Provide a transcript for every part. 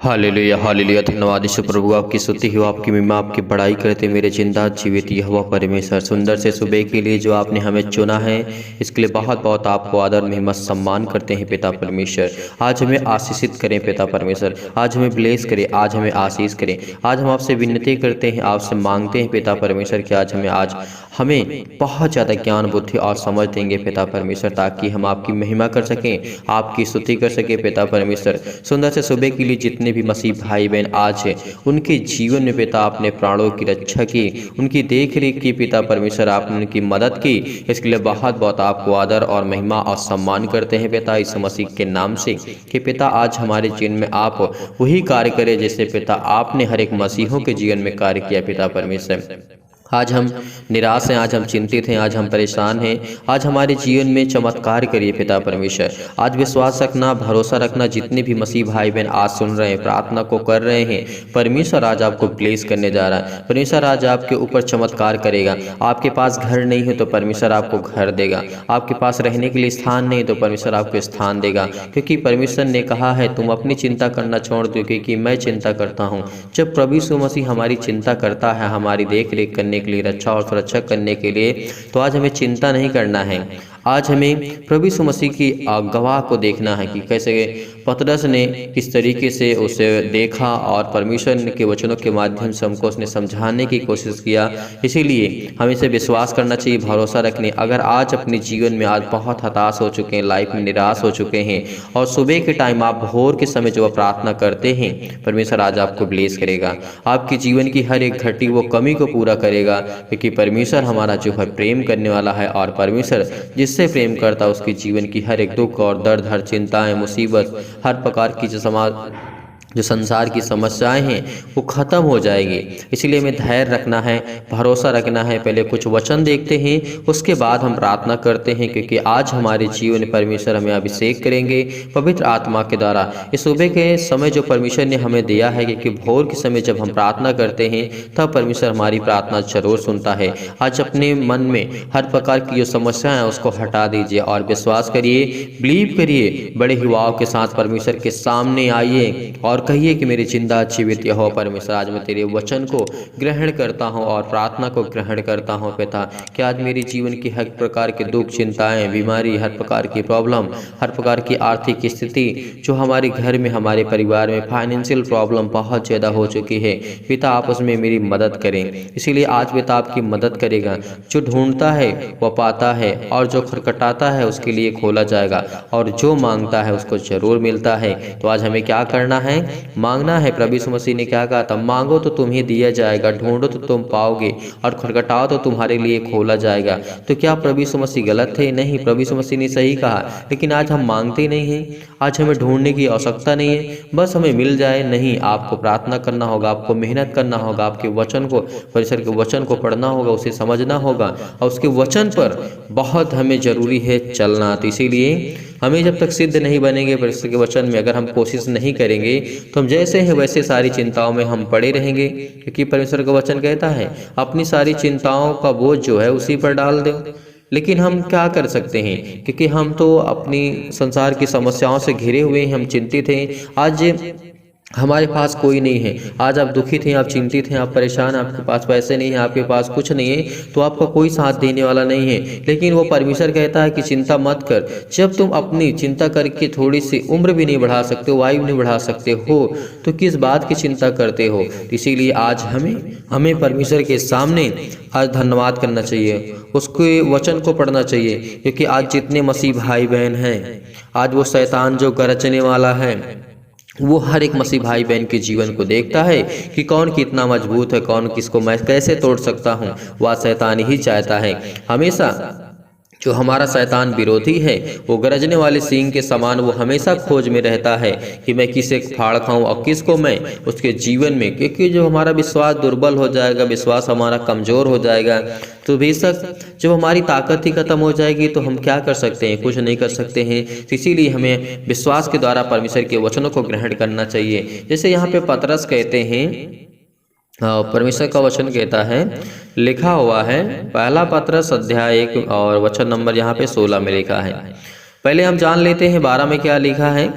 Hallelujah hallelujah. धन्यवाद यीशु प्रभु, आपकी स्तुति हो, आपकी महिमा, आपकी बड़ाई करते मेरे जिंदा जीवित यहोवा परमेश्वर। सुंदर से सुबह के लिए जो आपने हमें चुना है, इसके लिए बहुत बहुत आपको आदर महिमा सम्मान करते हैं पिता परमेश्वर। आज हमें आशीषित करें पिता परमेश्वर, आज हमें ब्लेस करें, आज हमें आशीष करें। आज हम आपसे विनती करते हैं, आपसे मांगते हैं पिता परमेश्वर कि आज हमें बहुत ज़्यादा ज्ञान बुद्धि और समझ देंगे पिता परमेश्वर, ताकि हम आपकी महिमा कर सकें, आपकी स्तुति कर सकें पिता परमेश्वर। सुंदर से सुबह के लिए जितने भी मसीह भाई बहन आज है, उनके जीवन में पिता आपने प्राणों की रक्षा की, उनकी देख रेख की पिता परमेश्वर, आपने उनकी मदद की। इसके लिए बहुत बहुत आपको आदर और महिमा और सम्मान करते हैं पिता इस मसीह के नाम से, कि पिता आज हमारे जीवन में आप वही कार्य करें जैसे पिता आपने हर एक मसीहों के जीवन में कार्य किया पिता परमेश्वर। आज हम निराश हैं, आज हम चिंतित हैं, आज हम परेशान हैं। आज हमारे जीवन में चमत्कार करिए पिता परमेश्वर। आज विश्वास रखना, भरोसा रखना, जितने भी मसीह भाई बहन आज सुन रहे हैं, प्रार्थना को कर रहे हैं, परमेश्वर आज आपको ब्लेस करने जा रहा है। परमेश्वर आज आपके ऊपर चमत्कार करेगा। आपके पास घर नहीं है तो परमेश्वर आपको घर देगा, आपके पास रहने के लिए स्थान नहीं तो परमेश्वर आपको स्थान देगा, क्योंकि परमेश्वर ने कहा है तुम अपनी चिंता करना छोड़ दो क्योंकि मैं चिंता करता हूँ। जब प्रभु यीशु मसीह हमारी चिंता करता है, हमारी देख रेख करने के लिए, रक्षा और सुरक्षा करने के लिए, तो आज हमें चिंता नहीं करना है। आज हमें प्रभु यीशु मसीह की गवाह को देखना है कि कैसे पतरस ने किस तरीके से उसे देखा और परमेश्वर के वचनों के माध्यम से हमको उसने समझाने की कोशिश किया। इसीलिए हमें इसे विश्वास करना चाहिए, भरोसा रखने। अगर आज अपने जीवन में आज बहुत हताश हो चुके हैं, लाइफ में निराश हो चुके हैं, और सुबह के टाइम आप भोर के समय जो प्रार्थना करते हैं, परमेश्वर आज आपको ब्लेस करेगा। आपके जीवन की हर एक घटी वो कमी को पूरा करेगा, क्योंकि परमेश्वर हमारा जो है प्रेम करने वाला है, और परमेश्वर जिससे प्रेम करता है उसके जीवन की हर एक दुख और दर्द, हर चिंताएं, मुसीबत, हर प्रकार की जो संसार की समस्याएं हैं वो खत्म हो जाएगी। इसलिए हमें धैर्य रखना है, भरोसा रखना है। पहले कुछ वचन देखते हैं, उसके बाद हम प्रार्थना करते हैं, क्योंकि आज हमारे जीवन में परमेश्वर हमें अभिषेक करेंगे पवित्र आत्मा के द्वारा। इस सुबह के समय जो परमेश्वर ने हमें दिया है, क्योंकि भोर के समय जब हम प्रार्थना करते हैं तब परमेश्वर हमारी प्रार्थना जरूर सुनता है। आज अपने मन में हर प्रकार की जो समस्याएं हैं उसको हटा दीजिए और विश्वास करिए, बिलीव करिए, बड़े युवाओं के साथ परमेश्वर के सामने आइए और कहिए कि मेरे जिंदा जीवित यहोवा परमेश्वर, आज मैं तेरे वचन को ग्रहण करता हूं और प्रार्थना को ग्रहण करता हूं पिता, कि आज मेरे जीवन की हर प्रकार के दुख, चिंताएं, बीमारी, हर प्रकार की प्रॉब्लम, हर प्रकार की आर्थिक स्थिति जो हमारे घर में, हमारे परिवार में फाइनेंशियल प्रॉब्लम बहुत ज़्यादा हो चुकी है पिता, आप उसमें मेरी मदद करें। इसीलिए आज पिता आपकी मदद करेगा। जो ढूंढता है वह पाता है, और जो खटखटाता है उसके लिए खोला जाएगा, और जो मांगता है उसको जरूर मिलता है। तो आज हमें क्या करना है? मांगना है। प्रभु यीशु मसीह ने क्या कहा था? मांगो तो तुम्हें दिया जाएगा, ढूंढो तो तुम पाओगे, और खटखटाओ तो तुम्हारे लिए खोला जाएगा। तो क्या प्रभु यीशु मसीह गलत थे? नहीं, प्रभु यीशु मसीह ने सही कहा। लेकिन आज हम मांगते नहीं हैं, आज हमें ढूंढने की आवश्यकता नहीं है, बस हमें मिल जाए। नहीं, आपको प्रार्थना करना होगा, आपको मेहनत करना होगा, आपके वचन को, परमेश्वर के वचन को पढ़ना होगा, उसे समझना होगा, और उसके वचन पर बहुत हमें जरूरी है चलना। तो इसीलिए हमें जब तक सिद्ध नहीं बनेंगे परमेश्वर के वचन में, अगर हम कोशिश नहीं करेंगे तो हम जैसे हैं वैसे सारी चिंताओं में हम पड़े रहेंगे। क्योंकि परमेश्वर का वचन कहता है अपनी सारी चिंताओं का बोझ जो है उसी पर डाल दो। लेकिन हम क्या कर सकते हैं? क्योंकि हम तो अपनी संसार की समस्याओं से घिरे हुए हैं, हम चिंतित हैं। आज हमारे पास कोई नहीं है। आज आप दुखित हैं, आप चिंतित हैं, आप परेशान, आपके पास पैसे नहीं है, आपके पास कुछ नहीं है, तो आपका कोई साथ देने वाला नहीं है। लेकिन वो परमेश्वर कहता है कि चिंता मत कर। जब तुम अपनी चिंता करके थोड़ी सी उम्र भी नहीं बढ़ा सकते हो, आयु नहीं बढ़ा सकते हो, तो किस बात की चिंता करते हो? इसीलिए आज हमें परमेश्वर के सामने आज धन्यवाद करना चाहिए, उसके वचन को पढ़ना चाहिए। क्योंकि आज जितने मसीह भाई बहन हैं, आज वो शैतान जो गरजने वाला है वो हर एक मसीह भाई बहन के जीवन को देखता है कि कौन कितना मजबूत है, कौन किसको मैं कैसे तोड़ सकता हूँ। वह शैतान ही चाहता है हमेशा, जो हमारा शैतान विरोधी है, वो गरजने वाले सींग के समान वो हमेशा खोज में रहता है कि मैं किसे फाड़ खाऊं और किसको मैं उसके जीवन में। क्योंकि जो हमारा विश्वास दुर्बल हो जाएगा, विश्वास हमारा कमज़ोर हो जाएगा, तो बेशक जब हमारी ताकत ही खत्म हो जाएगी तो हम क्या कर सकते हैं? कुछ नहीं कर सकते हैं। तो इसीलिए हमें विश्वास के द्वारा परमेश्वर के वचनों को ग्रहण करना चाहिए। जैसे यहाँ पे पतरस कहते हैं, परमेश्वर का वचन कहता है, लिखा हुआ है, पहला पतरस अध्याय 1 और वचन नंबर यहाँ पे 16 में लिखा है। पहले हम जान लेते हैं 12 में क्या लिखा है।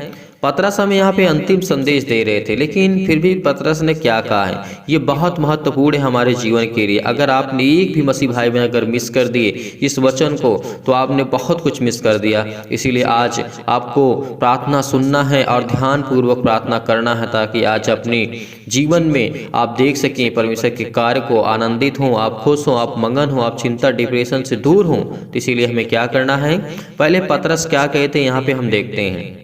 पतरस हमें यहाँ पे अंतिम संदेश दे रहे थे, लेकिन फिर भी पतरस ने क्या कहा है ये बहुत महत्वपूर्ण है हमारे जीवन के लिए। अगर आपने एक भी मसीह भाई बहन अगर मिस कर दिए इस वचन को तो आपने बहुत कुछ मिस कर दिया। इसीलिए आज आपको प्रार्थना सुनना है और ध्यान पूर्वक प्रार्थना करना है, ताकि आज अपने जीवन में आप देख सकें परमेश्वर के कार्य को, आनंदित हों, आप खुश हों, आप मगन हों, आप चिंता डिप्रेशन से दूर हों। तो इसीलिए हमें क्या करना है, पहले पतरस क्या कहते हैं यहाँ पे हम देखते हैं।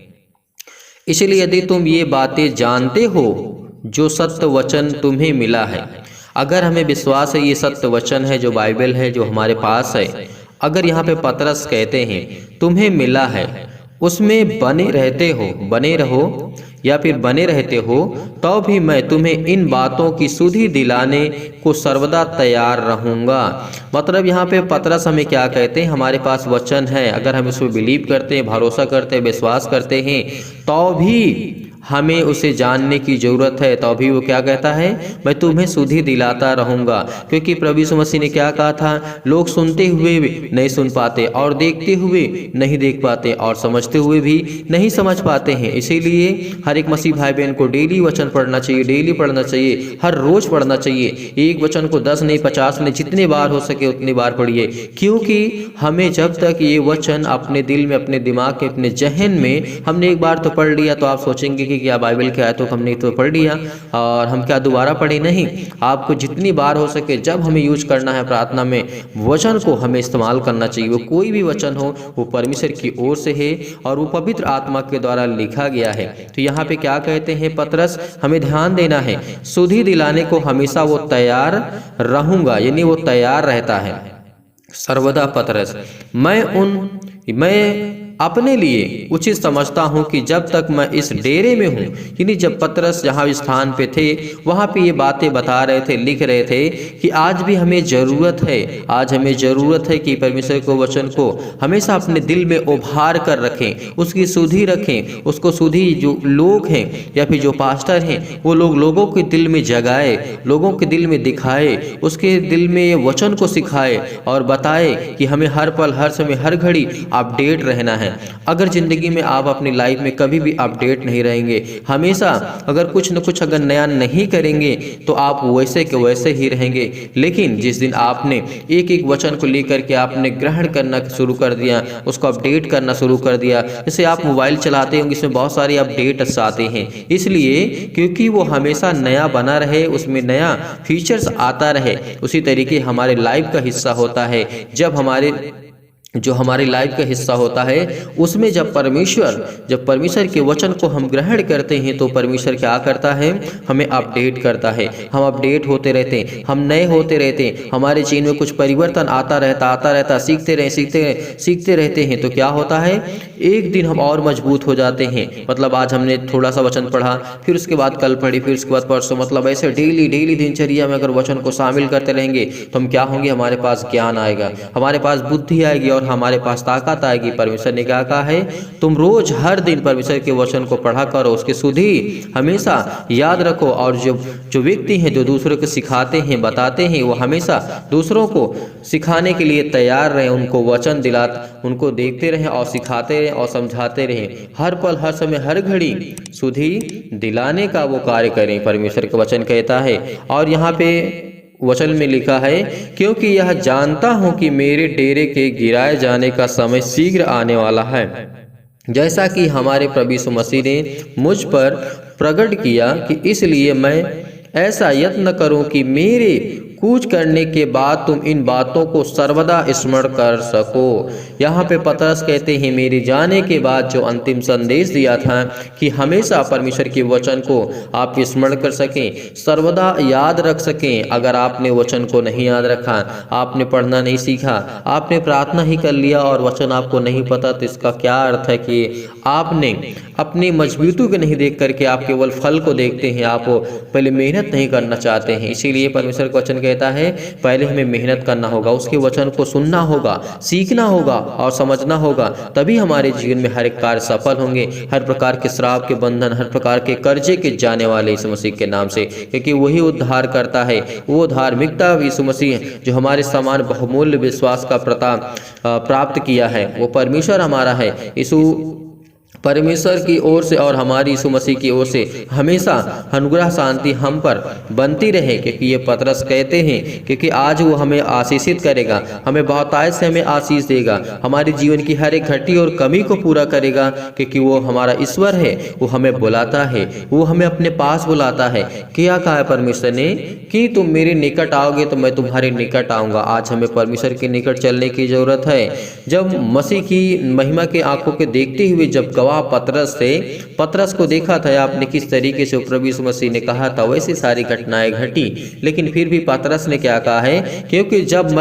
इसलिए यदि तुम ये बातें जानते हो जो सत्य वचन तुम्हें मिला है, अगर हमें विश्वास है ये सत्य वचन है जो बाइबल है जो हमारे पास है, अगर यहाँ पे पतरस कहते हैं तुम्हें मिला है, उसमें बने रहते हो, बने रहो या फिर बने रहते हो, तो भी मैं तुम्हें इन बातों की सुधि दिलाने को सर्वदा तैयार रहूँगा। मतलब यहाँ पे पतरस हमें क्या कहते हैं, हमारे पास वचन है, अगर हम उसमें बिलीव करते हैं, भरोसा करते हैं, विश्वास करते हैं, तो भी हमें उसे जानने की ज़रूरत है। तो अभी वो क्या कहता है, मैं तुम्हें सुधि दिलाता रहूँगा। क्योंकि प्रभु यीशु मसीह ने क्या कहा था, लोग सुनते हुए भी नहीं सुन पाते और देखते हुए नहीं देख पाते और समझते हुए भी नहीं समझ पाते हैं। इसीलिए हर एक मसीह भाई बहन को डेली वचन पढ़ना चाहिए, डेली पढ़ना चाहिए, हर रोज़ पढ़ना चाहिए। एक वचन को 10 नहीं 50 नहीं, जितने बार हो सके उतनी बार पढ़िए। क्योंकि हमें जब तक ये वचन अपने दिल में, अपने दिमाग के, अपने जहन में, हमने एक बार तो पढ़ लिया तो आप सोचेंगे कि क्या बाइबल क्या है, तो हमने तो पढ़ लिया और हम क्या दोबारा पढ़े, नहीं। आपको जितनी बार हो सके, जब हमें यूज करना है प्रार्थना में, वचन को हमें इस्तेमाल करना चाहिए। वो कोई भी वचन हो, वो परमेश्वर की ओर से है और वो पवित्र आत्मा के द्वारा लिखा गया है। तो यहाँ पे क्या कहते हैं पतरस, हमें ध्यान देना है, सुधि दिलाने को हमेशा वो तैयार रहूँगा, यानी वो तैयार रहता है सर्वदा। पतरस मैं अपने लिए उचित समझता हूं कि जब तक मैं इस डेरे में हूं, यानी जब पतरस जहां स्थान पे थे वहां पे ये बातें बता रहे थे, लिख रहे थे कि आज भी हमें ज़रूरत है, आज हमें ज़रूरत है कि परमेश्वर को वचन को हमेशा अपने दिल में उभार कर रखें, उसकी सुधि रखें, उसको सुधि जो लोग हैं या फिर जो पास्टर हैं वो लोगों के दिल में जगाए, लोगों के दिल में दिखाए, उसके दिल में ये वचन को सिखाए और बताए कि हमें हर पल, हर समय, हर घड़ी अपडेट रहना है। अगर जिंदगी में आप अपनी लाइफ में कभी भी अपडेट नहीं रहेंगे, हमेशा अगर कुछ न कुछ अगर नया नहीं करेंगे तो आप वैसे के वैसे ही रहेंगे। लेकिन जिस दिन आपने एक एक वचन को लेकर के आपने ग्रहण करना शुरू कर दिया, उसको अपडेट करना शुरू कर दिया, जैसे आप मोबाइल चलाते होंगे, इसमें बहुत सारे अपडेट्स आते हैं, इसलिए क्योंकि वो हमेशा नया बना रहे, उसमें नया फीचर्स आता रहे। उसी तरीके हमारे लाइफ का हिस्सा होता है, जब हमारी लाइफ का हिस्सा होता है उसमें जब परमेश्वर के वचन को हम ग्रहण करते हैं तो परमेश्वर क्या करता है, हमें अपडेट करता है। हम अपडेट होते रहते हैं, हम नए होते रहते हैं, हमारे जीवन में कुछ परिवर्तन आता रहता, सीखते रहते हैं। तो क्या होता है, एक दिन हम और मजबूत हो जाते हैं। मतलब आज हमने थोड़ा सा वचन पढ़ा, फिर उसके बाद कल पढ़ी, फिर उसके बाद परसों, मतलब ऐसे डेली दिनचर्या में अगर वचन को शामिल करते रहेंगे तो हम क्या होंगे, हमारे पास ज्ञान आएगा, हमारे पास बुद्धि आएगी और हमारे पास ताकत आएगी। परमेश्वर ने क्या कहा है, तुम रोज हर दिन परमेश्वर के वचन को पढ़ा करो, उसकी सुधि हमेशा याद रखो। और जो व्यक्ति हैं जो दूसरों को सिखाते हैं, बताते हैं, वो हमेशा दूसरों को सिखाने के लिए तैयार रहें, उनको वचन उनको देखते रहें और सिखाते रहें और समझाते रहें। हर पल, हर समय, हर घड़ी सुधि दिलाने का वो कार्य करें, परमेश्वर का वचन कहता है। और यहाँ पे वचन में लिखा है, क्योंकि यह जानता हूं कि मेरे डेरे के गिराए जाने का समय शीघ्र आने वाला है, जैसा कि हमारे प्रभु यीशु मसीह ने मुझ पर प्रकट किया, कि इसलिए मैं ऐसा यत्न करूं कि मेरे कूच करने के बाद तुम इन बातों को सर्वदा स्मरण कर सको। यहाँ पे पतरस कहते हैं, मेरे जाने के बाद जो अंतिम संदेश दिया था कि हमेशा परमेश्वर के वचन को आप स्मरण कर सकें, सर्वदा याद रख सकें। अगर आपने वचन को नहीं याद रखा, आपने पढ़ना नहीं सीखा, आपने प्रार्थना ही कर लिया और वचन आपको नहीं पता, तो इसका क्या अर्थ है कि आपने अपनी मजबूती को नहीं देख करके आप केवल फल को देखते हैं, आप पहले मेहनत नहीं करना चाहते हैं। इसीलिए परमेश्वर का वचन कहता है, पहले हमें मेहनत करना होगा, उसके वचन को सुनना होगा, सीखना होगा और समझना होगा, तभी हमारे जीवन में हर एक कार्य सफल होंगे। हर प्रकार के श्राप के बंधन, हर प्रकार के कर्जे के जाने वाले यीशु मसीह के नाम से, क्योंकि वही उद्धार करता है। वो धार्मिकता यीशु मसीह जो हमारे समान बहुमूल्य विश्वास का प्राप्त किया है, वो परमेश्वर हमारा है। यीशु परमेश्वर की ओर से और हमारी यीशु मसीह की ओर से हमेशा अनुग्रह शांति हम पर बनती रहे, क्योंकि ये पतरस कहते हैं क्योंकि आज वो हमें आशीषित करेगा, हमें बहुतायत से हमें आशीष देगा, हमारे जीवन की हर एक घटी और कमी को पूरा करेगा, क्योंकि वो हमारा ईश्वर है। वो हमें बुलाता है, वो हमें अपने पास बुलाता है। क्या कहा है परमेश्वर ने कि तुम मेरे निकट आओगे तो मैं तुम्हारे निकट आऊँगा। आज हमें परमेश्वर के निकट चलने की ज़रूरत है। जब मसीह की महिमा के आंखों के देखते हुए जब पतरस को देखा था, आपने किस तरीके से प्रभु यीशु मसीह ने कहा था वैसी सारी घटनाएं घटी, लेकिन फिर भी पतरस ने क्या कहा है, क्योंकि जब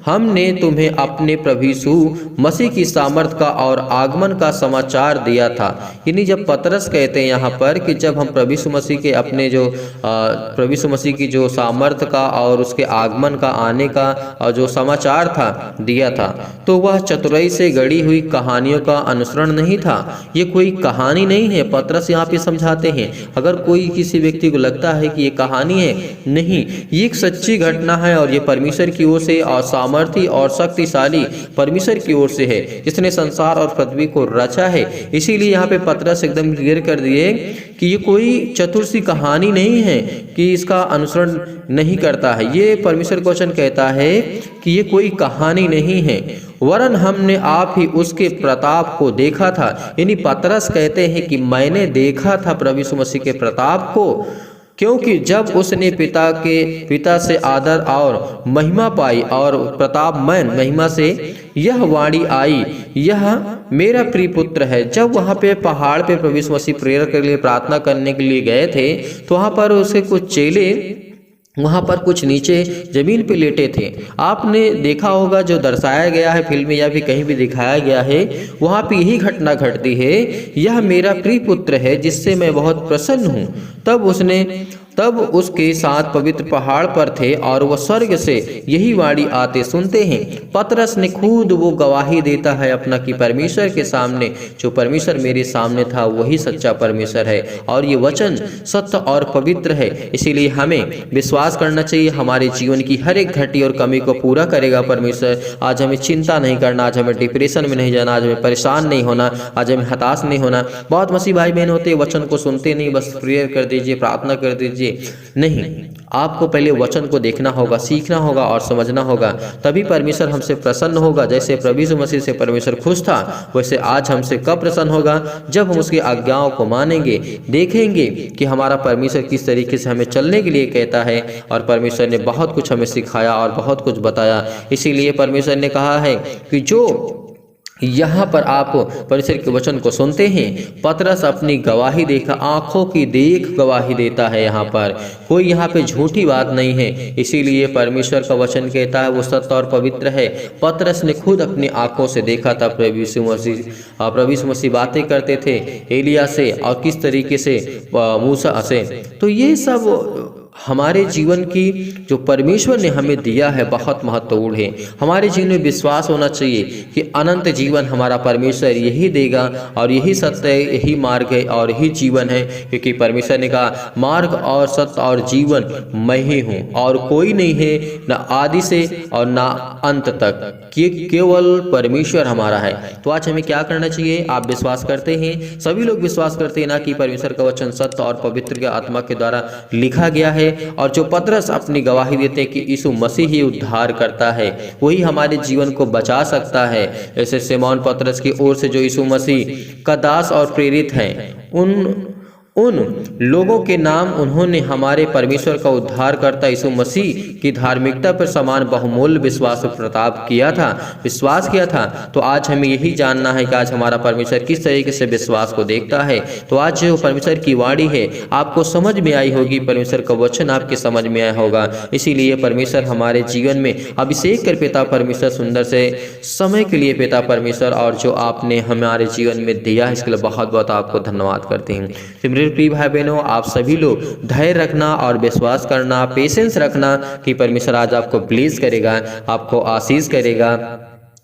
हमने तुम्हें अपने प्रभु यीशु मसीह की सामर्थ का और आगमन का समाचार दिया था। यानी जब पतरस कहते हैं यहाँ पर कि जब हम प्रभु यीशु मसीह के अपने जो प्रभु यीशु मसीह की जो सामर्थ का और उसके आगमन का आने का और जो समाचार था दिया था, तो वह चतुराई से गढ़ी हुई कहानियों का अनुसरण नहीं था। ये कोई कहानी नहीं है, पतरस यहाँ पे समझाते हैं। अगर कोई किसी व्यक्ति को लगता है कि ये कहानी है, नहीं, ये एक सच्ची घटना है और ये परमेश्वर की ओर से और सामर्थी और शक्तिशाली परमेश्वर की ओर से है, जिसने संसार और पृथ्वी को रचा है। इसीलिए यहाँ पे पतरस एकदम क्लियर कर दिए कि ये कोई चतुर सी कहानी नहीं है कि इसका अनुसरण नहीं करता है। ये परमेश्वर का वचन कहता है कि ये कोई कहानी नहीं है, वरन हमने आप ही उसके प्रताप को देखा था। यानी पतरस कहते हैं कि मैंने देखा था प्रभु यीशु मसीह के प्रताप को, क्योंकि जब उसने पिता से आदर और महिमा पाई और प्रतापमय महिमा से यह वाणी आई, यह मेरा प्रिय पुत्र है। जब वहाँ पे पहाड़ पे प्रभु यीशु मसीह प्रेयर के लिए प्रार्थना करने के लिए गए थे, तो वहाँ पर उसके कुछ चेले वहाँ पर कुछ नीचे जमीन पे लेटे थे। आपने देखा होगा, जो दर्शाया गया है फिल्म में या फिर कहीं भी दिखाया गया है, वहाँ पे यही घटना घटती है, यह मेरा प्रिय पुत्र है जिससे मैं बहुत प्रसन्न हूँ। तब उसके साथ पवित्र पहाड़ पर थे और वह स्वर्ग से यही वाणी आते सुनते हैं। पतरस ने खुद वो गवाही देता है अपना कि परमेश्वर के सामने, जो परमेश्वर मेरे सामने था वही सच्चा परमेश्वर है और ये वचन सत्य और पवित्र है। इसीलिए हमें विश्वास करना चाहिए, हमारे जीवन की हर एक घटी और कमी को पूरा करेगा परमेश्वर। आज हमें चिंता नहीं करना, आज हमें डिप्रेशन में नहीं जाना, आज हमें परेशान नहीं होना, आज हमें हताश नहीं होना। बहुत मसीह भाई बहन होते वचन को सुनते नहीं, बस प्रेयर कर दीजिए, प्रार्थना कर दीजिए। नहीं, आपको पहले वचन को देखना होगा, सीखना होगा और समझना होगा, तभी परमेश्वर हमसे प्रसन्न होगा। जैसे प्रभु यीशु मसीह से परमेश्वर खुश था, वैसे आज हमसे कब प्रसन्न होगा, जब हम उसकी आज्ञाओं को मानेंगे, देखेंगे कि हमारा परमेश्वर किस तरीके से हमें चलने के लिए कहता है। और परमेश्वर ने बहुत कुछ हमें सिखाया और बहुत कुछ बताया। इसीलिए परमेश्वर ने कहा है कि जो यहाँ पर आप परमेश्वर के वचन को सुनते हैं, पतरस अपनी गवाही देखा, आंखों की देख गवाही देता है। यहाँ पर कोई यहाँ पे झूठी बात नहीं है। इसीलिए परमेश्वर का वचन कहता है वो सत्य और पवित्र है। पतरस ने खुद अपनी आंखों से देखा था प्रभु यीशु मसीह बातें करते थे एलिया से और किस तरीके से मूसा से। तो ये सब हमारे जीवन की जो परमेश्वर ने हमें दिया है बहुत महत्वपूर्ण है। हमारे जीवन में विश्वास होना चाहिए कि अनंत जीवन हमारा परमेश्वर यही देगा और यही सत्य है, यही मार्ग है और यही जीवन है। क्योंकि परमेश्वर ने कहा मार्ग और सत्य और जीवन मैं ही हूँ और कोई नहीं है, न आदि से और न अंत तक, कि केवल परमेश्वर हमारा है। तो आज हमें क्या करना चाहिए? आप विश्वास करते हैं, सभी लोग विश्वास करते हैं ना कि परमेश्वर का वचन सत्य और पवित्र के आत्मा के द्वारा लिखा गया है। और जो पतरस अपनी गवाही देते हैं कि यीशु मसीह ही उद्धार करता है, वही हमारे जीवन को बचा सकता है। ऐसे सिमोन पतरस की ओर से जो यीशु मसीह का दास और प्रेरित हैं, उन लोगों के नाम उन्होंने हमारे परमेश्वर का उद्धार करता यीशु मसीह की धार्मिकता पर समान बहुमूल्य विश्वास और प्रताप विश्वास किया था। तो आज हमें यही जानना है कि आज हमारा परमेश्वर किस तरीके से विश्वास को देखता है। तो आज जो परमेश्वर की वाणी है आपको समझ में आई होगी, परमेश्वर का वचन आपके समझ में आया होगा। इसीलिए परमेश्वर हमारे जीवन में अभिषेक कर पिता परमेश्वर सुंदर से समय के लिए पिता परमेश्वर और जो आपने हमारे जीवन में दिया है इसके लिए बहुत बहुत आपको धन्यवाद करते हैं। प्रिय भाई बहनों, आप सभी लोग धैर्य रखना और विश्वास करना, पेशेंस रखना कि परमेश्वर आज आपको ब्लेस करेगा, आपको आशीष करेगा।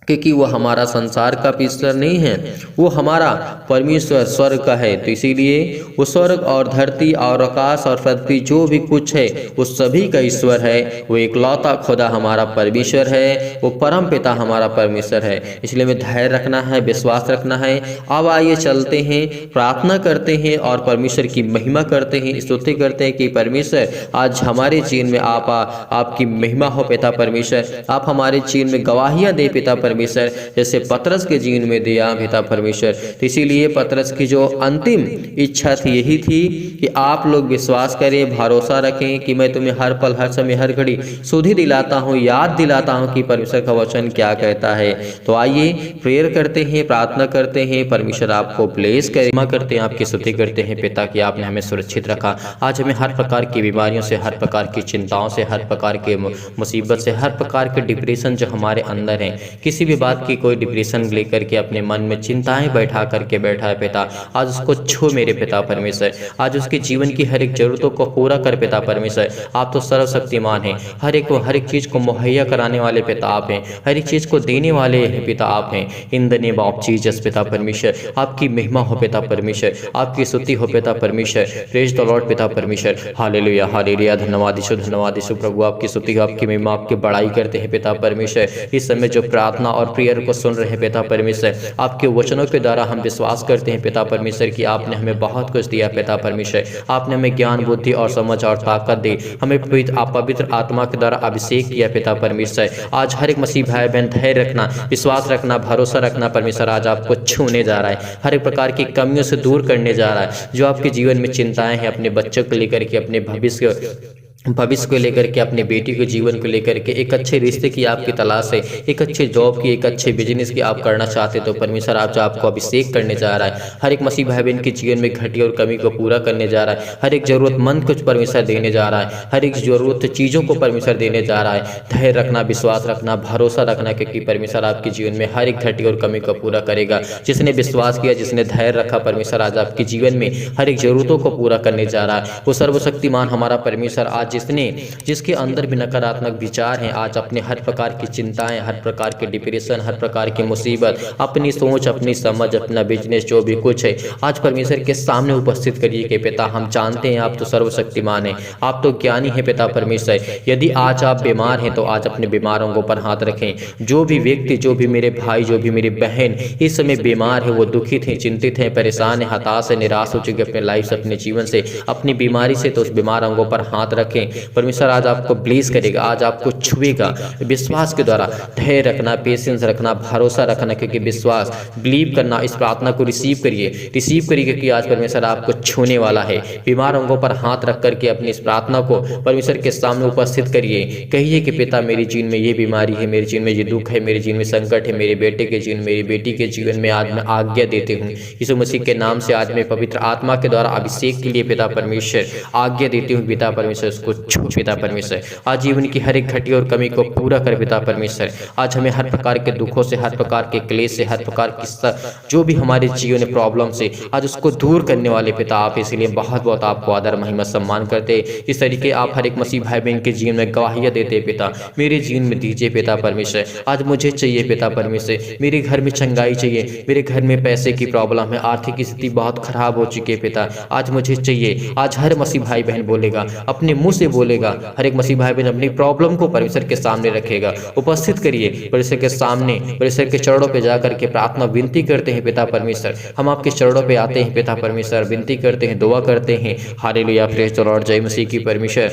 क्योंकि वो हमारा संसार का भी ईश्वर नहीं है, वो हमारा परमेश्वर स्वर्ग का है। तो इसीलिए वो स्वर्ग और धरती और आकाश और पृथ्वी जो भी कुछ है वो सभी का ईश्वर है। वो इकलौता खुदा हमारा परमेश्वर है, वो परम पिता हमारा परमेश्वर है। इसलिए हमें धैर्य रखना है, विश्वास रखना है। अब आइए चलते हैं, प्रार्थना करते हैं और परमेश्वर की महिमा करते हैं, स्तुति करते हैं कि परमेश्वर आज हमारे जीवन में आपकी महिमा हो पिता परमेश्वर। आप हमारे जीवन में गवाहियाँ दे पिता परमेश्वर, जैसे पतरस के जीवन में दिया पिता परमेश्वर। तो इसीलिए पतरस की जो अंतिम इच्छा थी यही थी कि आप लोग विश्वास करें, भरोसा रखें कि मैं तुम्हें हर पल हर समय हर घड़ी सुधि दिलाता हूँ, याद दिलाता हूँ कि परमेश्वर का वचन क्या कहता है। तो आइए प्रेयर करते हैं, प्रार्थना करते हैं, परमेश्वर आपको ब्लेस करे, क्षमा करते हैं, आपकी स्तुति करते हैं पिता कि आपने हमें सुरक्षित रखा। आज हमें हर प्रकार की बीमारियों से, हर प्रकार की चिंताओं से, हर प्रकार के मुसीबत से, हर प्रकार के डिप्रेशन जो हमारे अंदर हैं, किसी भी बात की कोई डिप्रेशन लेकर के अपने मन में चिंताएं बैठा करके बैठा है पिता, आज उसको छू मेरे पिता परमेश्वर। आज उसके जीवन की हर एक जरूरतों को पूरा कर पिता परमेश्वर। आप तो सर्वशक्तिमान हैं, हर एक चीज को मुहैया कराने वाले पिता आप हैं, हर एक चीज को देने वाले हैं पिता आप हैं। In the name of Jesus पिता परमेश्वर, आपकी महिमा हो पिता परमेश्वर, आपकी स्तुति हो पिता परमेश्वर। प्रेज द लॉर्ड पिता परमेश्वर। हालेलुया हालेलुया, धन्यवाद यीशु प्रभु, आपकी स्तुति, आपकी महिमा, आपकी बड़ाई करते हैं पिता परमेश्वर। इस समय जो प्रार्थना और प्रेयर को सुन रहे हैं पिता परमेश्वर, आपके वचनों के द्वारा हम विश्वास करते हैं पिता परमेश्वर कि आपने हमें बहुत कुछ दिया पिता परमेश्वर। आपने हमें ज्ञान, बुद्धि और समझ और ताकत दी, हमें पवित्र आत्मा के द्वारा अभिषेक किया पिता परमेश्वर। आज हर एक मसीह भाई बहन धैर्य रखना, विश्वास रखना, भरोसा रखना परमेश्वर, आज आपको छूने जा रहा है, हर एक प्रकार की कमियों से दूर करने जा रहा है। जो आपके जीवन में चिंताएं हैं, अपने बच्चों को लेकर के, अपने भविष्य को लेकर के, अपने बेटी के जीवन को लेकर के, एक अच्छे रिश्ते की आपकी तलाश है, एक अच्छे जॉब की, एक अच्छे बिजनेस की आप करना चाहते तो परमेश्वर आज आपको अभिषेक करने जा रहा है। हर एक मसीह भाई बहन के जीवन में घटी और कमी को पूरा करने जा रहा है, हर एक जरूरतमंद कुछ परमेश्वर देने जा रहा है, हर एक जरूरत चीज़ों को परमेश्वर देने जा रहा है। धैर्य रखना, विश्वास रखना, भरोसा रखना, क्योंकि परमेश्वर आपके जीवन में हर एक घटी और कमी को पूरा करेगा। जिसने विश्वास किया, जिसने धैर्य रखा, परमेश्वर आज आपके जीवन में हर एक जरूरतों को पूरा करने जा रहा है। वो सर्वशक्तिमान हमारा परमेश्वर आज जिसके अंदर भी नकारात्मक विचार हैं, आज अपने हर प्रकार की चिंताएं, हर प्रकार के डिप्रेशन, हर प्रकार की मुसीबत, अपनी सोच, अपनी समझ, अपना बिजनेस जो भी कुछ है, आज परमेश्वर के सामने उपस्थित करिए कि पिता हम जानते हैं आप तो सर्वशक्तिमान हैं, आप तो ज्ञानी हैं पिता परमेश्वर। यदि आज आप बीमार हैं तो आज अपने बीमारों पर हाथ रखें। जो भी व्यक्ति, जो भी मेरे भाई, जो भी मेरी बहन इस समय बीमार है, वो दुखित हैं, चिंतित हैं, परेशान है, हताश है, निराश हो चुके अपने लाइफ से, अपने जीवन से, अपनी बीमारी से, तो उस बीमार अंगों पर हाथ रखें। परमेश्वर आज आपको ब्लेस करेगा, आज आपको छुएगा। विश्वास के द्वारा धैर्य रखना, पेशेंस रखना, भरोसा रखना, क्योंकि विश्वास, बिलीव करना, इस प्रार्थना को रिसीव करिए क्योंकि आज परमेश्वर आपको छूने वाला है। बीमार अंगों पर हाथ रख करके अपनी इस प्रार्थना को परमेश्वर के सामने उपस्थित करिए। कहिए कि पिता मेरे जीवन में ये बीमारी है, मेरे जीवन में ये दुख है, मेरे जीवन में संकट है, मेरे बेटे के जीवन, मेरी बेटी के जीवन में आज मैं आज्ञा देती हूँ। यीशु मसीह के नाम से आज मैं पवित्र आत्मा के द्वारा अभिषेक के लिए पिता परमेश्वर आज्ञा देती हूँ। पिता परमेश्वर उसको छू पिता परमेश्वर, आज जीवन की हर एक घटी और कमी को पूरा कर पिता परमेश्वर। आज हमें हर प्रकार के दुखों से, हर प्रकार के क्लेश से, हर प्रकार की जो भी हमारे जीवन में प्रॉब्लम से, आज उसको दूर करने वाले पिता आप, इसलिए बहुत बहुत आपको आदर, महिमा, सम्मान करते। इस तरीके आप हर एक मसीह भाई बहन के जीवन में गवाहियाँ देते पिता, मेरे जीवन में दीजिए पिता परमेश्वर। आज मुझे चाहिए पिता परमेश्वर, मेरे घर में चंगाई चाहिए, मेरे घर में पैसे की प्रॉब्लम है, आर्थिक स्थिति बहुत खराब हो चुकी है पिता, आज मुझे चाहिए। आज हर मसीह भाई बहन बोलेगा, अपने मुंह से बोलेगा, हर एक मसीह भाई बहन अपनी प्रॉब्लम को परमेश्वर के सामने रखेगा। उपस्थित करिए परमेश्वर के सामने, परमेश्वर के चरणों पे जाकर के प्रार्थना विनती करते हैं पिता परमेश्वर। हम आपके चरणों पे आते हैं पिता परमेश्वर, विनती करते हैं, दुआ करते हैं। हालेलुया, प्रेज द लॉर्ड, जय मसीह की परमेश्वर।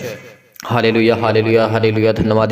हालेलुया हालेलुया हालेलुया, धन्यवाद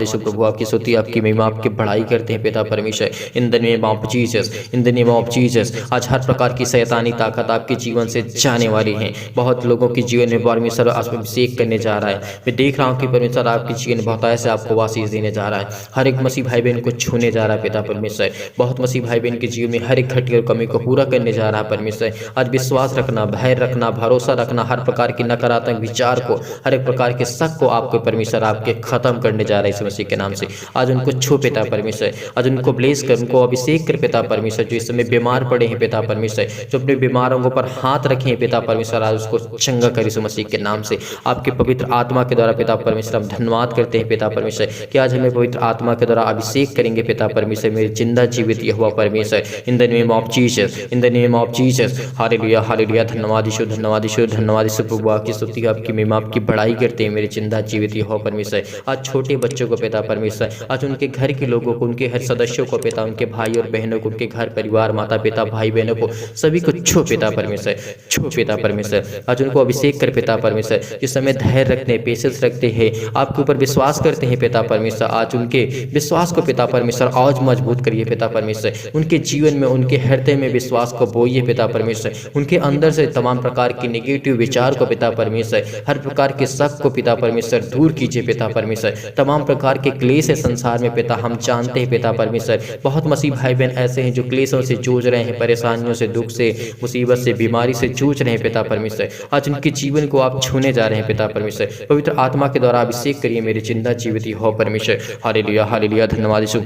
यीशु प्रभु, आपकी स्तुति, आपकी महिमा, आपकी बढ़ाई करते हैं पिता परमेश्वर। In the name of Jesus, in the name of Jesus, आज हर प्रकार की शैतानी ताकत आपके जीवन से जाने वाली है। बहुत लोगों के जीवन में परमेश्वर अभिषेक करने जा रहा है। मैं देख रहा हूँ कि परमेश्वर आपके जीवन बहुत ऐसे आपको आशीष देने जा रहा है। हर एक मसीह भाई बहन को छूने जा रहा है पिता परमेश्वर। बहुत मसीह भाई बहन के जीवन में हर एक घटी और कमी को पूरा करने जा रहा है परमेश्वर। आज विश्वास रखना, भय रखना, भरोसा रखना, हर प्रकार की नकारात्मक विचार को, हर एक प्रकार के शक को आपको परमेश्वर आपके खत्म करने जा रहे हैं यीशु मसीह के नाम से। आज उनको छू पिता परमेश्वर, आज उनको ब्लेस कर, उनको अभिषेक कर पिता परमेश्वर, जो इस समय बीमार पड़े हैं पिता परमेश्वर, जो अपने बीमारों पर हाथ रखे हैं पिता परमेश्वर, आज उसको चंगा कर यीशु मसीह के नाम से। आपके पवित्र आत्मा के द्वारा पिता परमेश्वर हम धन्यवाद करते हैं पिता परमेश्वर कि आज हमें पवित्र आत्मा के द्वारा अभिषेक करेंगे पिता परमेश्वर, मेरे जिंदा जीवित यहोवा परमेश्वर, in the name of Jesus, in the name of Jesus. Hallelujah hallelujah. धन्यवाद यीशु, धन्यवाद यीशु, धन्यवाद यीशु प्रभु। आपकी स्तुति, आपकी महिमा, आपकी बड़ाई करते हैं मेरे जिंदा जीवित यहोवा परमेश्वर। आज छोटे बच्चों को पिता परमेश्वर, आज उनके घर के लोगों को, उनके हर सदस्यों को पिता, उनके भाई और बहनों को, उनके घर परिवार, माता पिता, भाई बहनों को, सभी को छो पिता परमेश्वर, छो पिता परमेश्वर। आज उनको अभिषेक कर पिता परमेश्वर, जिस समय धैर्य रखते हैं, पेशेंस रखते हैं, आपके ऊपर विश्वास करते हैं पिता परमेश्वर, आज उनके विश्वास को पिता परमेश्वर आज मजबूत करिए पिता परमेश्वर। उनके जीवन में, उनके हृदय में विश्वास को बोइए पिता परमेश्वर। उनके अंदर से तमाम प्रकार के नेगेटिव विचार को पिता परमेश्वर, हर प्रकार के शक को पिता परमेश्वर दूर कीजिए पिता परमेश्वर। तमाम प्रकार के क्लेश है संसार में पिता, हम जानते हैं पिता परमेश्वर, बहुत मसीह भाई बहन ऐसे हैं जो क्लेशों से जूझ रहे हैं, परेशानियों से, दुख से, मुसीबत से, बीमारी से जूझ रहे हैं पिता परमेश्वर। आज उनके जीवन को आप छूने जा रहे हैं पिता परमेश्वर। पवित्र आत्मा के द्वारा अभिषेक करिए मेरे जिंदा जीवित हो परमेश्वर। Hallelujah hallelujah. धन्यवाद यीशु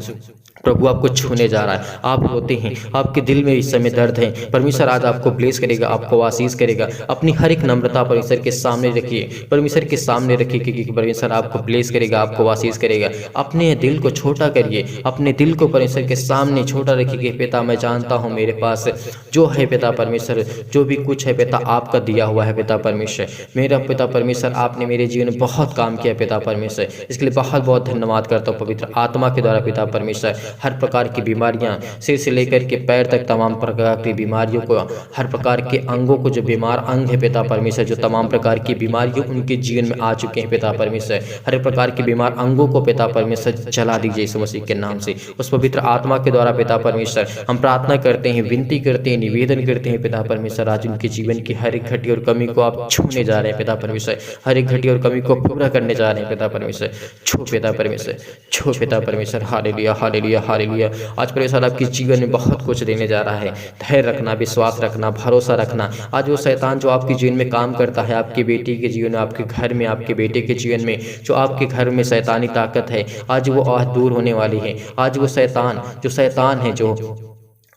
प्रभु, आपको छूने जा रहा है। आप रोते हैं, आपके दिल में इस समय दर्द है, परमेश्वर आज आपको ब्लेस करेगा, आपको आशीष करेगा। अपनी हर एक नम्रता परमेश्वर के सामने रखिए, परमेश्वर के सामने रखिए, क्योंकि परमेश्वर आपको ब्लेस करेगा, आपको आशीष करेगा। अपने दिल को छोटा करिए, अपने दिल को परमेश्वर के सामने छोटा रखिए। पिता, मैं जानता हूँ मेरे पास जो है पिता परमेश्वर, जो भी कुछ है पिता आपका दिया हुआ है पिता परमेश्वर। मेरा पिता परमेश्वर, आपने मेरे जीवन में बहुत काम किया पिता परमेश्वर, इसके लिए बहुत बहुत धन्यवाद करता हूँ पवित्र आत्मा के द्वारा पिता परमेश्वर। हर प्रकार की बीमारियां, सिर से लेकर के पैर तक तमाम प्रकार की बीमारियों को, हर प्रकार के अंगों को, जो बीमार अंग है पिता परमेश्वर, जो तमाम प्रकार की बीमारियों उनके जीवन में आ चुके हैं पिता परमेश्वर, हर प्रकार के बीमार अंगों को पिता परमेश्वर चला दीजिए यीशु मसीह के नाम से। उस पवित्र आत्मा के द्वारा पिता परमेश्वर हम प्रार्थना करते हैं, विनती करते हैं, निवेदन करते हैं पिता परमेश्वर। आज उनके जीवन की हर एक घटी और कमी को आप छूने जा रहे हैं पिता परमेश्वर, हर एक घटी और कमी को पूरा करने जा रहे हैं पिता परमेश्वर। छू पिता परमेश्वर, छू पिता परमेश्वर। Hallelujah hallelujah hallelujah. आज परमेश्वर आपके जीवन में बहुत कुछ देने जा रहा है। धैर्य रखना, विश्वास रखना, भरोसा रखना। आज वो शैतान जो आपके जीवन में काम करता है, आपकी बेटी के जीवन में, आपके घर में, आपके बेटे के जीवन में, जो आपके घर में शैतानी ताकत है, आज वो आज दूर होने वाली है। आज वो शैतान है जो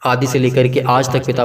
आदि से लेकर के आज तक पिता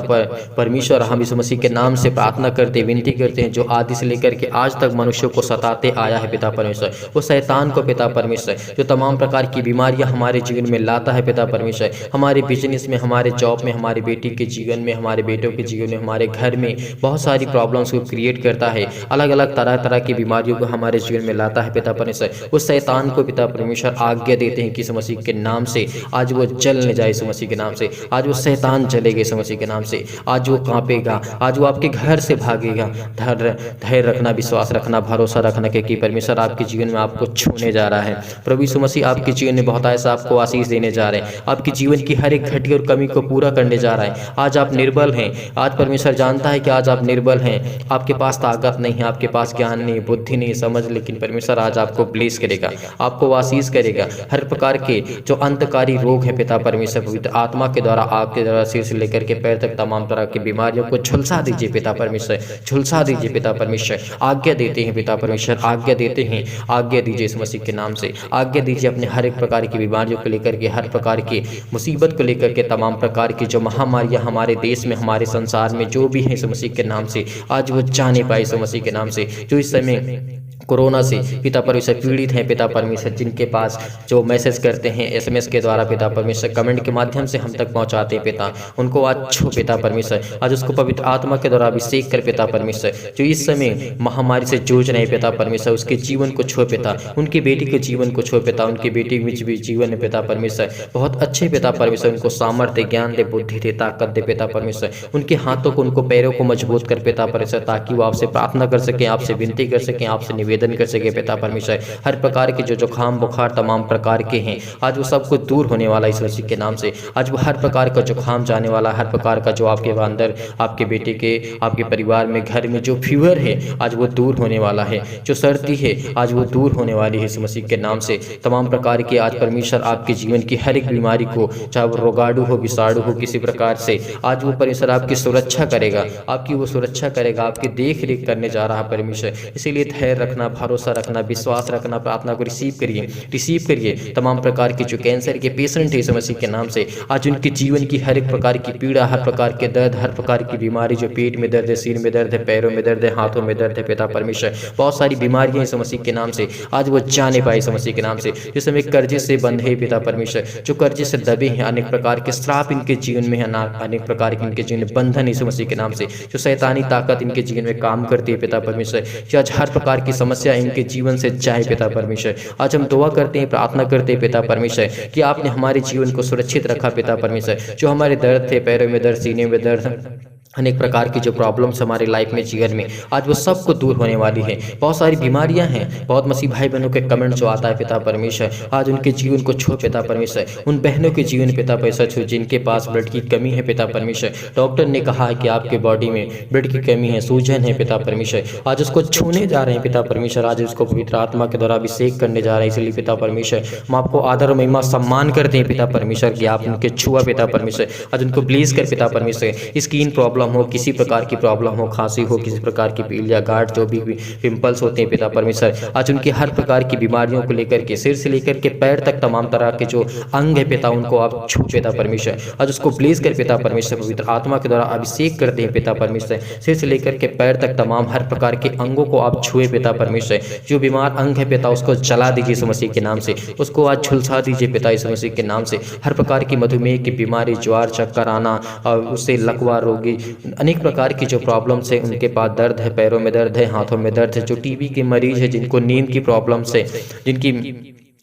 परमेश्वर, हम यीशु मसीह के नाम से प्रार्थना करते, विनती करते हैं, जो आदि से लेकर के आज तक मनुष्यों को सताते आया है पिता परमेश्वर, वो शैतान को पिता परमेश्वर, जो तमाम प्रकार की बीमारियां हमारे जीवन में लाता है पिता परमेश्वर, हमारे बिजनेस में, हमारे जॉब में, हमारे बेटी के जीवन में, हमारे बेटों के जीवन में, हमारे घर में बहुत सारी प्रॉब्लम्स को क्रिएट करता है, अलग अलग तरह तरह की बीमारियों को हमारे जीवन में लाता है पिता परमेश्वर। उस शैतान को पिता परमेश्वर आज्ञा देते हैं कि यीशु मसीह के नाम से आज वो जलने जाए, यीशु मसीह के नाम से आज वो शैतान चलेगा यीशु मसीह के नाम से। आज वो कांपेगा, आज वो आपके घर से भागेगा। धैर्य रखना, विश्वास रखना, भरोसा रखना, क्योंकि परमेश्वर आपके जीवन में आपको छूने जा रहा है। प्रभु यीशु मसीह आपके जीवन में बहुत ऐसा आपको आशीष देने जा रहे हैं, आपके जीवन की हर एक घटी और कमी को पूरा करने जा रहा है। आज आप निर्बल हैं, आज परमेश्वर जानता है कि आज आप निर्बल हैं, आपके पास ताकत नहीं है, आपके पास ज्ञान नहीं, बुद्धि नहीं, समझ, लेकिन परमेश्वर आज आपको ब्लेस करेगा, आपको आशीष करेगा। हर प्रकार के जो अंतकारी रोग है पिता परमेश्वर, पवित्र आत्मा के द्वारा आपके द्वारा सिर से लेकर के पैर तक तमाम तरह की बीमारियों को झुलसा दीजिए पिता परमेश्वर, झुलसा दीजिए पिता परमेश्वर। आज्ञा देते हैं पिता परमेश्वर, आज्ञा देते हैं, आज्ञा दीजिए इस मसीह के नाम से। आज्ञा दीजिए अपने हर एक प्रकार की बीमारियों को लेकर के, हर प्रकार की मुसीबत को लेकर के, तमाम प्रकार की जो महामारियां हमारे देश में, हमारे संसार में जो भी है इस मसीह के नाम से आज वो जाने पाए इस मसीह के नाम से। जो इस समय कोरोना से पिता परमेश्वर पीड़ित हैं पिता परमेश्वर, जिनके पास जो मैसेज करते हैं एसएमएस के द्वारा पिता परमेश्वर, कमेंट के माध्यम से हम तक पहुंचाते हैं पिता, उनको आज छू पिता परमेश्वर, आज उसको पवित्र आत्मा के द्वारा अभिषेक कर पिता परमेश्वर। जो इस समय महामारी से जूझ रहे पिता परमेश्वर, उसके जीवन को छू पिता, उनकी बेटी के जीवन को छू पिता, उनकी बेटी के भी जीवन में पिता परमेश्वर बहुत अच्छे पिता परमेश्वर, उनको सामर्थ्य, ज्ञान दे, बुद्धि दे, ताकत दे पिता परमेश्वर। उनके हाथों को, उनको पैरों को मजबूत कर पिता परमेश्वर, ताकि वो आपसे प्रार्थना कर सकें, आपसे विनती कर सकें, आपसे निवेदन कर सके पिता परमेश्वर। हर प्रकार के जो जुकाम बुखार तमाम प्रकार के हैं आज वो सब कुछ दूर होने वाला है इस मसीह के नाम से। आज वो हर प्रकार का जुकाम जाने वाला, हर प्रकार का जो आपके अंदर, आपके बेटे के, आपके परिवार में, घर में जो फीवर है आज वो दूर होने वाला है, जो सर्दी है आज वो दूर होने वाली है इस मसीह के नाम से। तमाम प्रकार की आज परमेश्वर आपके जीवन की हर एक बीमारी को, चाहे वो रोगाणु हो, विषाणु हो, किसी प्रकार से आज वो परमेश्वर आपकी सुरक्षा करेगा, आपकी वो सुरक्षा करेगा, आपकी देख रेख करने जा रहा है परमेश्वर। इसीलिए धैर्य रखना, रखना, भरोसा रखना, विश्वास रखना, प्रार्थना को रिसीव करिए। तमाम प्रकार के जो कैंसर के पेशेंट है यीशु मसीह के नाम से, आज उनके जीवन की हर एक प्रकार की पीड़ा, हर प्रकार के दर्द, हर प्रकार की बीमारी, जो पेट में दर्द है, सिर में दर्द है, पैरों में दर्द है, हाथों में दर्द है, पिता परमेश्वर बहुत सारी बीमारियां यीशु मसीह के नाम से आज वो जाने पाए यीशु मसीह के नाम से। जिस समय कर्जे से बंधे पिता परमेश्वर, जो कर्जे से दबे हैं, अनेक प्रकार के श्राप इनके जीवन में है, अनेक प्रकार के इनके जीवन में बंधन यीशु मसीह के नाम से, जो शैतानी ताकत इनके जीवन में काम करती है पिता परमेश्वर, कि आज हर प्रकार की समस्या इनके जीवन से जाए पिता परमेश्वर। आज हम दुआ करते हैं, प्रार्थना करते हैं पिता परमेश्वर कि आपने हमारे जीवन को सुरक्षित रखा पिता परमेश्वर। जो हमारे दर्द थे, पैरों में दर्द, सीने में दर्द, अनेक प्रकार की जो प्रॉब्लम्स हमारे लाइफ में, जीवन में, आज वो सबको दूर होने वाली है। बहुत सारी बीमारियां हैं, बहुत मसीह भाई बहनों के कमेंट जो आता है पिता परमेश्वर, आज उनके जीवन को छो पिता परमेश्वर। उन बहनों के जीवन पिता परमेश्वर छो जिनके पास ब्लड की कमी है पिता परमेश्वर। डॉक्टर ने कहा है कि आपके बॉडी में ब्लड की कमी है, सूजन है पिता परमेश्वर, आज उसको छूने जा रहे हैं पिता परमेश्वर। आज उसको पवित्र आत्मा के द्वारा अभिषेक करने जा रहे हैं। इसलिए पिता परमेश्वर हम आपको आदर, महिमा, सम्मान करते हैं पिता परमेश्वर कि आप उनके छुआ पिता परमेश्वर। आज उनको ब्लेस कर पिता परमेश्वर। स्किन प्रॉब्लम हो, किसी प्रकार की प्रॉब्लम हो, खांसी हो, किसी प्रकार की पीलिया, गांठ, जो भी पिंपल्स होते हैं पिता परमेश्वर, आज उनकी हर प्रकार की बीमारियों को लेकर के, सिर से लेकर के पैर तक तमाम तरह के जो अंग है पिता, उनको आप छू पिता परमेश्वर। आज उसको ब्लेस कर पिता परमेश्वर, पवित्र आत्मा के द्वारा अभिषेक करते हैं पिता परमेश्वर। सिर से लेकर के पैर तक तमाम हर प्रकार के अंगों को आप छुए पिता परमेश्वर। जो बीमार अंग है पिता, उसको जला दीजिए यीशु मसीह के नाम से, उसको आज झुलसा दीजिए पिता यीशु मसीह के नाम से। हर प्रकार की मधुमेह की बीमारी, ज्वार, चक्कर आना, और उससे लकवा रोगी, अनेक प्रकार की जो प्रॉब्लम्स है, उनके पास दर्द है, पैरों में दर्द है, हाथों में दर्द है, जो टीबी के मरीज है, जिनको नींद की प्रॉब्लम्स है, जिनकी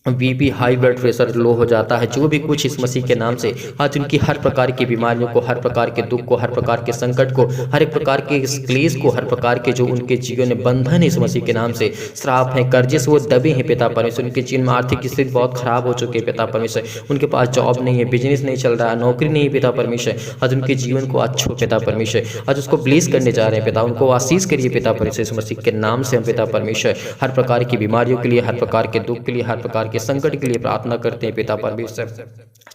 BP, high blood pressure low हो जाता है, जो भी कुछ इस मसीह के नाम से, आज उनकी हर प्रकार की बीमारियों को, हर प्रकार के दुख को, हर प्रकार के संकट को, हर एक प्रकार के क्लेश को, हर प्रकार के जो उनके जीवन में बंधन है इस मसीह के नाम से, श्राप है, कर्जे से वो दबे हैं पिता परमेश्वर। उनके जीवन में आर्थिक स्थिति बहुत खराब हो चुकी है पिता परमेश्वर। उनके पास जॉब नहीं है, बिजनेस नहीं चल रहा है, नौकरी नहीं है पिता परमेश्वर। आज उनके जीवन को आज छो पिता परमेश्वर, आज उसको ब्लेस करने जा रहे हैं पिता, उनको आशीष करिए पिता परमेश्वर। इस मसीह के नाम से हम पिता परमेश्वर हर प्रकार की बीमारियों के लिए, हर प्रकार के दुख के लिए, हर प्रकार के संकट के लिए प्रार्थना करते हैं पिता परमेश्वर।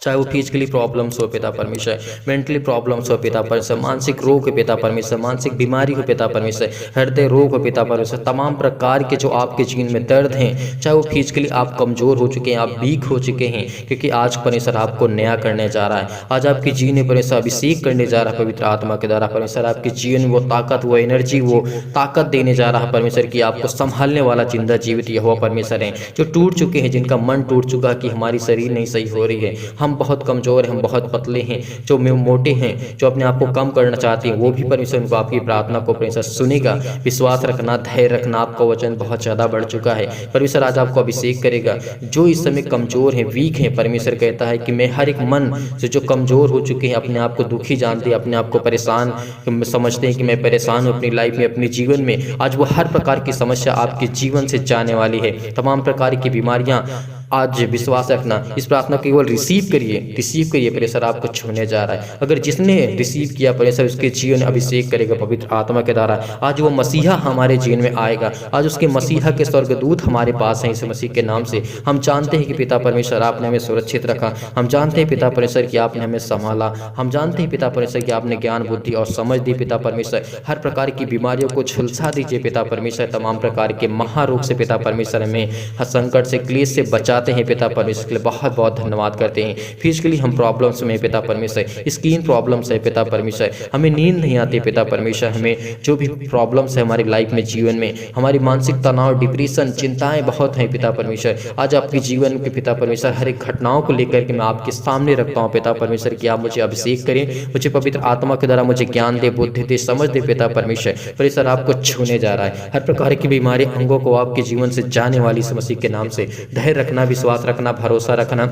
चाहे वो फिजिकली प्रॉब्लम्स हो पिता परमेश्वर, मेंटली प्रॉब्लम्स हो पिता परमेश्वर, मानसिक रोग हो पिता परमेश्वर, मानसिक बीमारी हो पिता परमेश्वर, हृदय रोग हो पिता परमेश्वर, तमाम प्रकार के जो आपके जीवन में दर्द हैं, चाहे वो फिजिकली आप कमजोर हो चुके हैं, आप वीक हो चुके हैं, क्योंकि आज परमेश्वर आपको नया करने जा रहा है। आज आपके जीवन में परमेश्वर अभिषेक करने जा रहा है पवित्र आत्मा के द्वारा। परमेश्वर आपके जीवन में वो ताकत, वो एनर्जी, वो ताकत देने जा रहा है परमेश्वर की आपको संभालने वाला जिंदा जीवित यहोवा परमेश्वर है। जो टूट चुके हैं, जिनका मन टूट चुका कि हमारी शरीर नहीं सही हो रही है, हम बहुत कमजोर हैं, हम बहुत पतले हैं, जो मोटे हैं, जो अपने आप को कम करना चाहते हैं, वो भी परमेश्वर उनको आपकी प्रार्थना को परमेश्वर सुनेगा। विश्वास रखना, धैर्य रखना, आपका वचन बहुत ज़्यादा बढ़ चुका है। परमेश्वर आज आपको अभिषेक करेगा। जो इस समय कमजोर हैं, वीक हैं, परमेश्वर कहता है कि मैं हर एक मन से जो कमजोर हो चुके हैं, अपने आप को दुखी जानते हैं, अपने आप को परेशान समझते हैं कि मैं परेशान हूँ अपनी लाइफ में, अपने जीवन में, आज वो हर प्रकार की समस्या आपके जीवन से जाने वाली है। तमाम प्रकार की बीमारियाँ, आज विश्वास रखना, इस प्रार्थना को केवल रिसीव करिए। परमेश्वर आपको छूने जा रहा है। अगर जिसने रिसीव किया, परमेश्वर उसके जीवन में अभिषेक करेगा पवित्र आत्मा के द्वारा। आज वो मसीहा हमारे जीवन में आएगा। आज उसके मसीहा के स्वर्गदूत हमारे पास हैं इस मसीह के नाम से। हम जानते हैं कि पिता परमेश्वर आपने हमें सुरक्षित रखा। हम जानते हैं पिता परमेश्वर कि आपने हमें संभाला। हम जानते हैं पिता परमेश्वर कि आपने ज्ञान, बुद्धि और समझ दी पिता परमेश्वर। हर प्रकार की बीमारियों को झुलसा दीजिए पिता परमेश्वर। तमाम प्रकार के महारोग से पिता परमेश्वर हमें संकट से, क्लेश से बचाते हैं पिता परमेश्वर के लिए बहुत बहुत धन्यवाद करते हैं। फिजिकली हम प्रॉब्लम्स में पिता परमेश्वर, स्किन प्रॉब्लम्स है पिता परमेश्वर, हमें नींद नहीं आती पिता परमेश्वर, हमें जो भी प्रॉब्लम्स है हमारी लाइफ में, जीवन में, हमारी मानसिक तनाव, डिप्रेशन, चिंताएं बहुत हैं पिता परमेश्वर। आज आपके जीवन के पिता परमेश्वर हर एक घटनाओं को लेकर के मैं आपके सामने रखता हूँ पिता परमेश्वर कि आप मुझे अभिषेक करें, मुझे पवित्र आत्मा के द्वारा मुझे ज्ञान दे, बुद्धि दे, समझ दे पिता परमेश्वर। परमेश्वर आपको छूने जा रहा है। हर प्रकार की बीमारी, अंगों को आपके जीवन से जाने वाली इस मसीह के नाम से धैर्य रखना, विश्वास रखना, भरोसा रखना,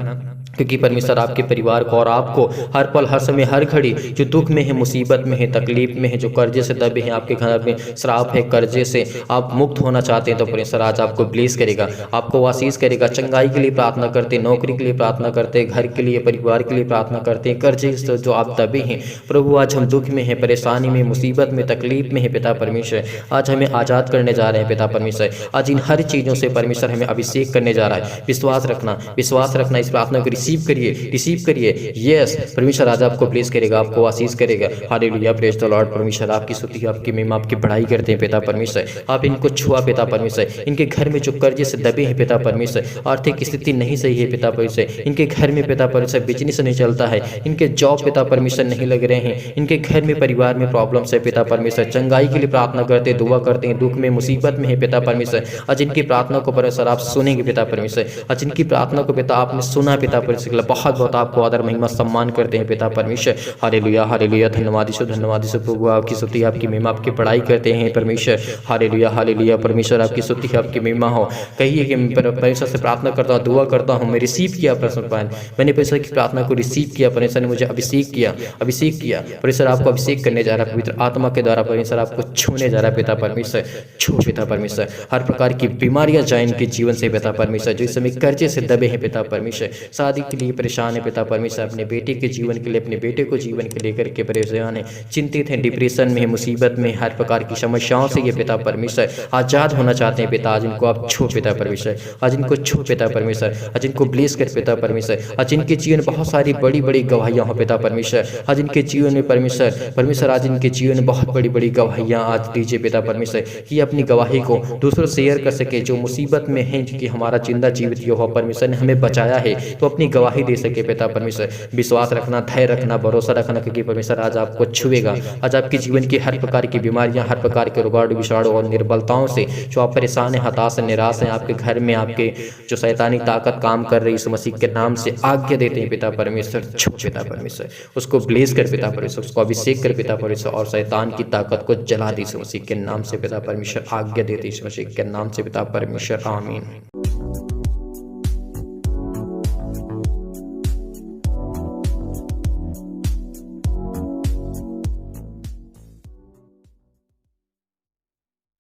क्योंकि परमेश्वर आपके परिवार को और आपको हर पल, हर समय, हर घड़ी जो दुख में है, मुसीबत में है, तकलीफ में है, जो कर्जे से दबे हैं, आपके घर में श्राप है, कर्जे से आप मुक्त होना चाहते हैं, तो परमेश्वर आज आपको ब्लेस करेगा, आपको आशीष करेगा। चंगाई के लिए प्रार्थना करते हैं, नौकरी के लिए प्रार्थना करते हैं, घर के लिए, परिवार के लिए प्रार्थना करते हैं, कर्जे से जो आप दबे हैं प्रभु, आज हम दुख में हैं, परेशानी में, मुसीबत में, तकलीफ में है पिता परमेश्वर, आज हमें आज़ाद करने जा रहे हैं पिता परमेश्वर। आज इन हर चीज़ों से परमेश्वर हमें अभिषेक करने जा रहा है। विश्वास रखना, इस प्रार्थना को रिसीव करिए। यस, परमेश्वर आज आपको ब्लेस करेगा, आपको आशीष करेगा। Hallelujah, praise the Lord. परमेश्वर आपकी स्तुति, आपकी महिमा, आपकी बड़ाई करते हैं पिता परमेश्वर। आप इनको छुआ पिता परमेश्वर, इनके घर में जो कर्जे से दबे हैं पिता परमेश्वर, आर्थिक स्थिति नहीं सही है पिता परमेश्वर, इनके घर में पिता परमेश्वर बिजनेस नहीं चलता है, इनके जॉब पिता परमेश्वर नहीं लग रहे हैं, इनके घर में परिवार में प्रॉब्लम्स है पिता परमेश्वर, चंगाई के लिए प्रार्थना करते हैं, दुआ करते हैं, दुख में मुसीबत में है पिता परमेश्वर। आज इनकी प्रार्थना को परमेश्वर आप सुनेंगे पिता परमेश्वर, आज इनकी प्रार्थना को पिता आपने सुना पिता परमेश्वर। बहुत बहुत आपको आदर महिमा सम्मान करते हैं पिता परमेश्वर। हालेलुया, हालेलुया, धन्यवाद यीशु प्रभु, आपकी स्तुति, आपकी महिमा, आपकी बड़ाई करते हैं परमेश्वर। हालेलुया, हालेलुया, परमेश्वर आपकी स्तुति, आपकी महिमा हो। कहिए कि परमेश्वर से प्रार्थना करता हूँ, दुआ करता हूँ, मैं रिसीव किया परमेश्वर, मैंने परमेश्वर की प्रार्थना को रिसीव किया, परमेश्वर ने मुझे अभिषेक किया। परमेश्वर आपको अभिषेक करने जा रहा है, पवित्र आत्मा के द्वारा परमेश्वर आपको छूने जा रहा है पिता परमेश्वर। छू पिता परमेश्वर, हर प्रकार की बीमारियां जाए इनके जीवन से पिता परमेश्वर, जो इस समय कर्जे से दबे हैं पिता परमेश्वर, शादी के लिए परेशान है पिता परमेश्वर, अपने बेटे के जीवन के लिए, अपने बेटे को जीवन के लेकर के परेशान है, चिंतित हैं, डिप्रेशन में, मुसीबत में, हर प्रकार की समस्याओं से ये पिता परमेश्वर आजाद होना चाहते हैं पिता। आज इनको आप छू पिता परमेश्वर, आज इनको छू पिता परमेश्वर, आज इनको ब्लेस कर पिता परमेश्वर। आज इनके जीवन बहुत सारी बड़ी बड़ी गवाहियां हो पिता परमेश्वर, आज इनके जीवन में परमेश्वर आज इनके जीवन में बहुत बड़ी बड़ी गवाहियां आज दीजिए पिता परमेश्वर, कि अपनी गवाही को दूसरों से शेयर कर सके, जो मुसीबत में है, कि हमारा जिंदा जीवित यहोवा परमेश्वर ने हमें बचाया है, तो अपनी गवाही दे सके पिता परमेश्वर। विश्वास रखना, धैर्य रखना, भरोसा रखना, क्योंकि परमेश्वर आज आपको छुएगा। आज आपके जीवन की हर प्रकार की बीमारियां, हर प्रकार के रोगाणु, विषाणु और निर्बलताओं से जो आप परेशान हैं, हताश हैं, निराश हैं, आपके घर में आपके जो शैतानी ताकत काम कर रही है, यीशु मसीह के नाम से आज्ञा देते हैं पिता परमेश्वर। छू पिता परमेश्वर, उसको ब्लेस कर पिता परमेश्वर, उसको अभिषेक कर पिता परमेश्वर, और शैतान की ताकत को जला दी यीशु मसीह के नाम से पिता परमेश्वर। आज्ञा देते यीशु मसीह के नाम से पिता परमेश्वर, आमीन।